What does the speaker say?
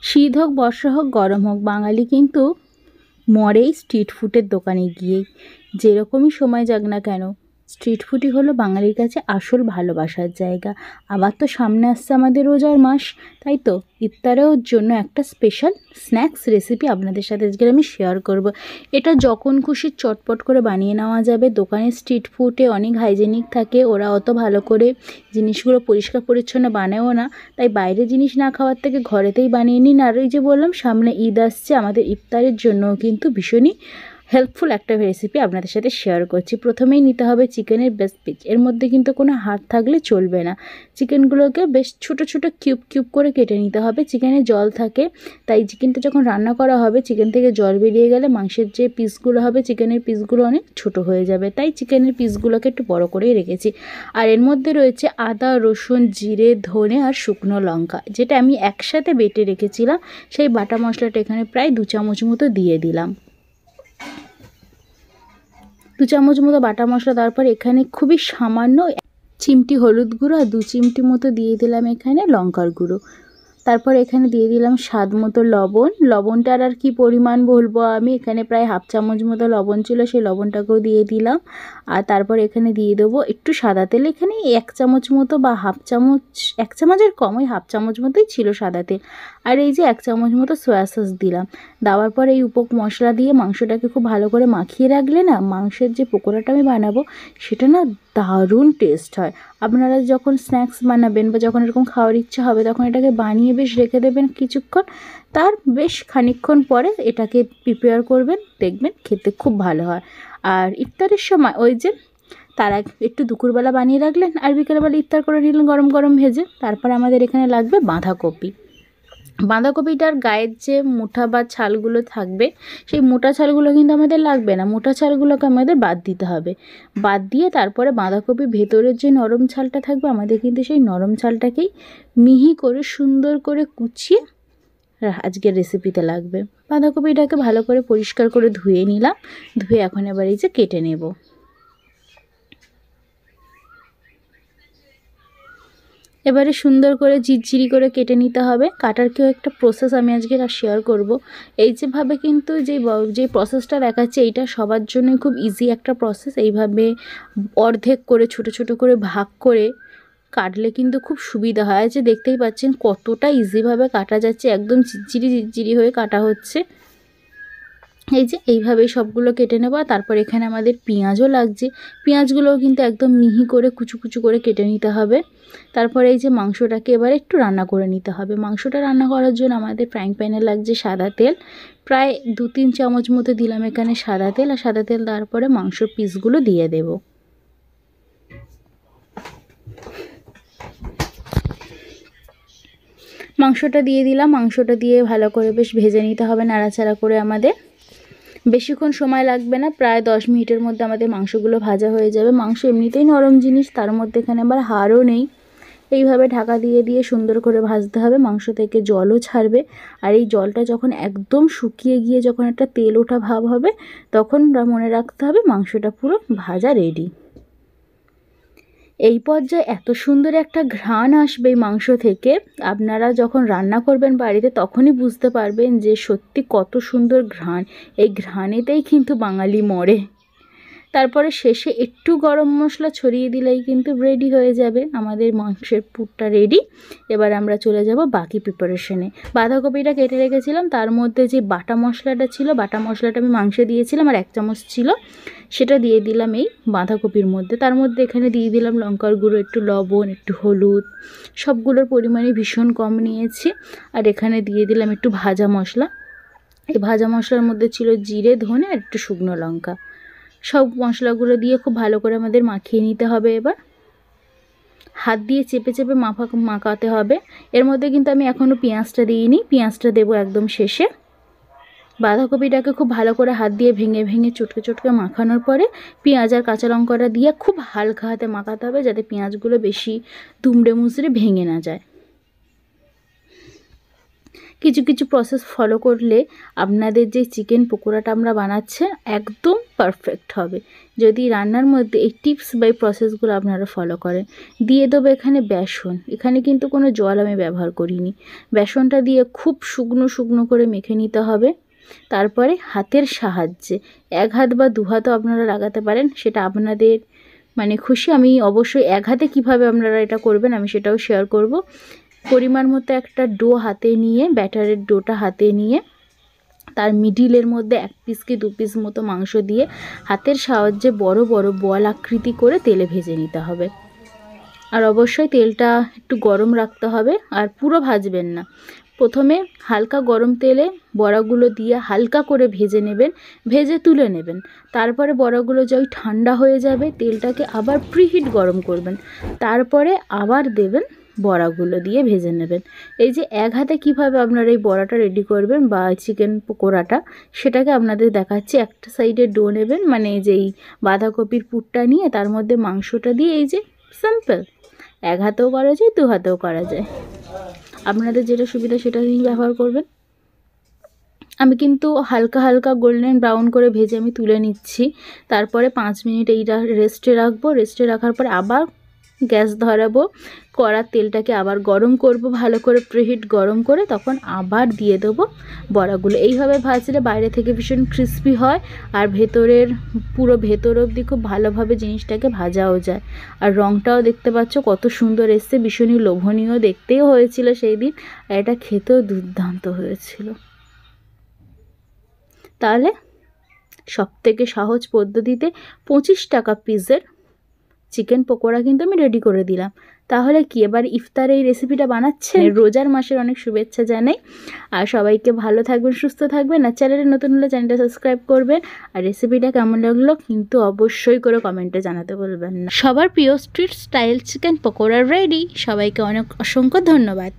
শীত হোক, বর্ষা হোক, গরম হোক, বাঙালি কিন্তু মরেই স্ট্রিট ফুডের দোকানে গিয়েই। যেরকমই সময় যাক না কেন, স্ট্রিট ফুডই হলো বাঙালির কাছে আসল ভালোবাসার জায়গা। আবার তো সামনে আসছে আমাদের রোজার মাস, তাই তো ইফতারের জন্য একটা স্পেশাল স্ন্যাক্স রেসিপি আপনাদের সাথে আজকে আমি শেয়ার করব। এটা যখন খুশি চটপট করে বানিয়ে নেওয়া যাবে। দোকানের স্ট্রিট ফুডে অনেক হাইজেনিক থাকে, ওরা অত ভালো করে জিনিসগুলো পরিষ্কার পরিচ্ছন্ন বানায়ও না। তাই বাইরে জিনিস না খাওয়ার থেকে ঘরেতেই বানিয়ে নিন। আর ওই যে বললাম সামনে ঈদ আসছে, আমাদের ইফতারের জন্য কিন্তু ভীষণই হেল্পফুল একটা রেসিপি আপনাদের সাথে শেয়ার করছি। প্রথমেই নিতে হবে চিকেনের বেস্ট পিস। এর মধ্যে কিন্তু কোনো হাড় থাকলে চলবে না। চিকেনগুলোকে বেশ ছোট ছোট কিউব কিউব করে কেটে নিতে হবে। চিকেনে জল থাকে, তাই চিকেনটা যখন রান্না করা হবে চিকেন থেকে জল বেরিয়ে গেলে মাংসের যে পিসগুলো হবে চিকেনের পিসগুলো অনেক ছোট হয়ে যাবে। তাই চিকেনের পিসগুলোকে একটু বড় করেই রেখেছি। আর এর মধ্যে রয়েছে আদা, রসুন, জিরে, ধনে আর শুকনো লঙ্কা, যেটা আমি একসাথে বেটে রেখেছিলাম। সেই বাটা মশলাটা এখানে প্রায় 2 চামচ মতো দিয়ে দিলাম। 2 চামচ মতো বাটা মশলা দেওয়ার পর এখানে খুবই সামান্য চিমটি হলুদ গুঁড়ো আর 2 চিমটি মতো দিয়ে দিলাম এখানে লঙ্কার গুঁড়ো। তারপর এখানে দিয়ে দিলাম স্বাদ মতো লবণ। লবণটার আর কি পরিমাণ বলবো আমি, এখানে প্রায় হাফ চামচ মতো লবণ ছিল, সেই লবণটাকেও দিয়ে দিলাম। আর তারপর এখানে দিয়ে দেবো একটু সাদা তেল। এখানে 1 চামচ মতো বা হাফ চামচ, 1 চামচের কম, ওই হাফ চামচ মতোই ছিল সাদা তেল। আর এই যে 1 চামচ মতো সয়া সস দিলাম। দেওয়ার পর এই মশলা দিয়ে মাংসটাকে খুব ভালো করে মাখিয়ে রাখলে না, মাংসের যে পকোড়াটা আমি বানাবো সেটা না দারুণ টেস্ট হয়। আপনারা যখন স্ন্যাক্স বানাবেন বা যখন এরকম খাওয়ার ইচ্ছা হবে তখন এটাকে বানিয়ে বেশ রেখে দেবেন কিছুক্ষণ। তার বেশ খানিকক্ষণ পরে এটাকে প্রিপেয়ার করবেন, দেখবেন খেতে খুব ভালো হয়। আর ইফতারের সময় ওই যে তার একটু দুপুরবেলা বানিয়ে রাখলেন আর বিকেলবেলা ইফতার করে নিলেন গরম গরম ভেজে। তারপর আমাদের এখানে লাগবে বাঁধাকপি। বাঁধাকপিটার গায়ের যে মোটা বা ছালগুলো থাকবে সেই মোটা ছালগুলো কিন্তু আমাদের লাগবে না। মোটা ছালগুলোকে আমাদের বাদ দিতে হবে। বাদ দিয়ে তারপরে বাঁধাকপির ভেতরের যে নরম ছালটা থাকবে আমাদের কিন্তু সেই নরম ছালটাকেই মিহি করে সুন্দর করে কুচিয়ে আজকের রেসিপিতে লাগবে। বাঁধাকপিটাকে ভালো করে পরিষ্কার করে ধুয়ে নিলাম। ধুয়ে এখন এবার এই যে কেটে নেব। এবারে সুন্দর করে ঝিরঝিরি করে কেটে নিতে হবে। কাটার কেউ একটা প্রসেস আমি আজকে শেয়ার করব। এই যেভাবে কিন্তু যে প্রসেসটা দেখাচ্ছে এইটা সবার জন্যই খুব ইজি একটা প্রসেস। এইভাবে অর্ধেক করে ছোট ছোট করে ভাগ করে কাটলে কিন্তু খুব সুবিধা হয়। যে দেখতেই পাচ্ছেন কতটা ইজিভাবে কাটা যাচ্ছে, একদম ঝিরঝিরি ঝিরঝিরি হয়ে কাটা হচ্ছে। এই যে এইভাবেই সবগুলো কেটে নেব। তারপর এখানে আমাদের পেঁয়াজও লাগছে। পেঁয়াজগুলোও কিন্তু একদম মিহি করে কুচু কুচু করে কেটে নিতে হবে। তারপরে এই যে মাংসটাকে এবার একটু রান্না করে নিতে হবে। মাংসটা রান্না করার জন্য আমাদের ফ্রাইং প্যানে লাগছে সাদা তেল। প্রায় 2-3 চামচ মতো দিলাম এখানে সাদা তেল। আর সাদা তেল দেওয়ার পরে মাংসর পিসগুলো দিয়ে দেব। মাংসটা দিয়ে দিলাম। মাংসটা দিয়ে ভালো করে বেশ ভেজে নিতে হবে নাড়াচাড়া করে। আমাদের বেশিক্ষণ সময় লাগবে না, প্রায় 10 মিনিটের মধ্যে আমাদের মাংসগুলো ভাজা হয়ে যাবে। মাংস এমনিতেই নরম জিনিস, তার মধ্যে এখানে আবার হাড়ও নেই। এইভাবে ঢাকা দিয়ে দিয়ে সুন্দর করে ভাজতে হবে। মাংস থেকে জলও ছাড়বে। আর এই জলটা যখন একদম শুকিয়ে গিয়ে যখন একটা তেল ওঠা ভাব হবে তখন মনে রাখতে হবে মাংসটা পুরো ভাজা রেডি। এই পর্যায়ে এত সুন্দর একটা ঘ্রাণ আসবে এই মাংস থেকে, আপনারা যখন রান্না করবেন বাড়িতে তখনই বুঝতে পারবেন যে সত্যি কত সুন্দর ঘ্রাণ। এই ঘ্রাণেতেই কিন্তু বাঙালি মরে। তারপরে শেষে একটু গরম মশলা ছড়িয়ে দিলেই কিন্তু রেডি হয়ে যাবে আমাদের মাংসের পুরটা রেডি। এবার আমরা চলে যাব বাকি প্রিপারেশনে। বাঁধাকপিটা কেটে রেখেছিলাম, তার মধ্যে যে বাটা মশলাটা ছিল, বাটা মশলাটা আমি মাংসে দিয়েছিলাম আর 1 চামচ ছিল, সেটা দিয়ে দিলাম এই বাঁধাকপির মধ্যে। তার মধ্যে এখানে দিয়ে দিলাম লঙ্কার গুঁড়ো, একটু লবণ, একটু হলুদ, সবগুলোর পরিমাণই ভীষণ কম নিয়েছি। আর এখানে দিয়ে দিলাম একটু ভাজা মশলা। এই ভাজা মশলার মধ্যে ছিল জিরে, ধনে আর একটু শুকনো লঙ্কা। সব মশলাগুলো দিয়ে খুব ভালো করে আমাদের মাখিয়ে নিতে হবে। এবার হাত দিয়ে চেপে চেপে মাখাতে হবে। এর মধ্যে কিন্তু আমি এখনও পেঁয়াজটা দিইনি, পেঁয়াজটা দেবো একদম শেষে। বাঁধাকপিটাকে খুব ভালো করে হাত দিয়ে ভেঙে ভেঙে চটকে চটকে মাখানোর পরে পেঁয়াজ আর কাঁচা লঙ্কাটা দিয়ে খুব হালকা হাতে মাখাতে হবে, যাতে পেঁয়াজগুলো বেশি দুমড়ে মুচড়ে ভেঙে না যায়। কিছু কিছু প্রসেস ফলো করলে আপনাদের যে চিকেন পকোড়াটা আমরা বানাচ্ছি একদম পারফেক্ট হবে। যদি রান্নার মধ্যে এই টিপস বা এই প্রসেসগুলো আপনারা ফলো করেন। দিয়ে দেবো এখানে বেসন, এখানে কিন্তু কোনো জল আমি ব্যবহার করিনি। বেসনটা দিয়ে খুব শুকনো শুকনো করে মেখে নিতে হবে। তারপরে হাতের সাহায্যে 1 হাত বা 2 হাতও আপনারা লাগাতে পারেন, সেটা আপনাদের মানে খুশি। আমি অবশ্যই 1 হাতে কীভাবে আপনারা এটা করবেন আমি সেটাও শেয়ার করব। পরিমাণ মতো একটা ডো হাতে নিয়ে, ব্যাটারের ডোটা হাতে নিয়ে তার মিডিলের মধ্যে 1 পিস কি 2 পিস মতো মাংস দিয়ে হাতের সাহায্যে বড় বড় বল আকৃতি করে তেলে ভেজে নিতে হবে। আর অবশ্যই তেলটা একটু গরম রাখতে হবে, আর পুরো ভাজবেন না। প্রথমে হালকা গরম তেলে বড়াগুলো দিয়ে হালকা করে ভেজে নেবেন, ভেজে তুলে নেবেন। তারপরে বড়াগুলো যখন ঠান্ডা হয়ে যাবে তেলটাকে আবার প্রিহিট গরম করবেন, তারপরে আবার দেবেন, বড়াগুলো দিয়ে ভেজে নেবেন। এই যে 1 হাতে কীভাবে আপনারা এই বড়াটা রেডি করবেন বা চিকেন পকোড়াটা, সেটাকে আপনাদের দেখাচ্ছি। একটা সাইডে ডো নেবেন, মানে যেই বাঁধাকপির পুরটা নিয়ে তার মধ্যে মাংসটা দিয়ে, এই যে সিম্পল 1 হাতেও করা যায় 2 হাতেও করা যায়, আপনাদের যেটা সুবিধা সেটা নিয়ে ব্যবহার করবেন। আমি কিন্তু হালকা হালকা গোল্ডেন ব্রাউন করে ভেজে আমি তুলে নিচ্ছি। তারপরে 5 মিনিট এইটা রেস্টে রাখবো। রেস্টে রাখার পর আবার গ্যাস ধরাবো, কড়ার তেলটাকে আবার গরম করব, ভালো করে প্রিহিট গরম করে তখন আবার দিয়ে দেবো বড়াগুলো। এইভাবে ভাজলে বাইরে থেকে ভীষণ ক্রিস্পি হয়, আর ভেতরের পুরো ভেতর অবধি খুব ভালোভাবে জিনিসটাকে ভাজাও যায়। আর রঙটাও দেখতে পাচ্ছ কত সুন্দর এসছে, ভীষণই লোভনীয় দেখতেও হয়েছিল সেই দিন, আর এটা খেতেও দুর্দান্ত হয়েছিল। তাহলে সবথেকে সহজ পদ্ধতিতে 25 টাকা পিসের চিকেন পকোড়া কিন্তু আমি রেডি করে দিলাম। তাহলে কি এবার ইফতারে এই রেসিপিটা বানাচ্ছেন? রোজার মাসের অনেক শুভেচ্ছা জানাই, আর সবাইকে ভালো থাকবেন, সুস্থ থাকবেন। আর চ্যানেলে নতুন হলে চ্যানেলটা সাবস্ক্রাইব করবেন। আর রেসিপিটা কেমন লাগলো কিন্তু অবশ্যই করে কমেন্টে জানাতে বলবেন না। সবার প্রিয় street style chicken pakora ready. সবাইকে অনেক অসংখ্য ধন্যবাদ।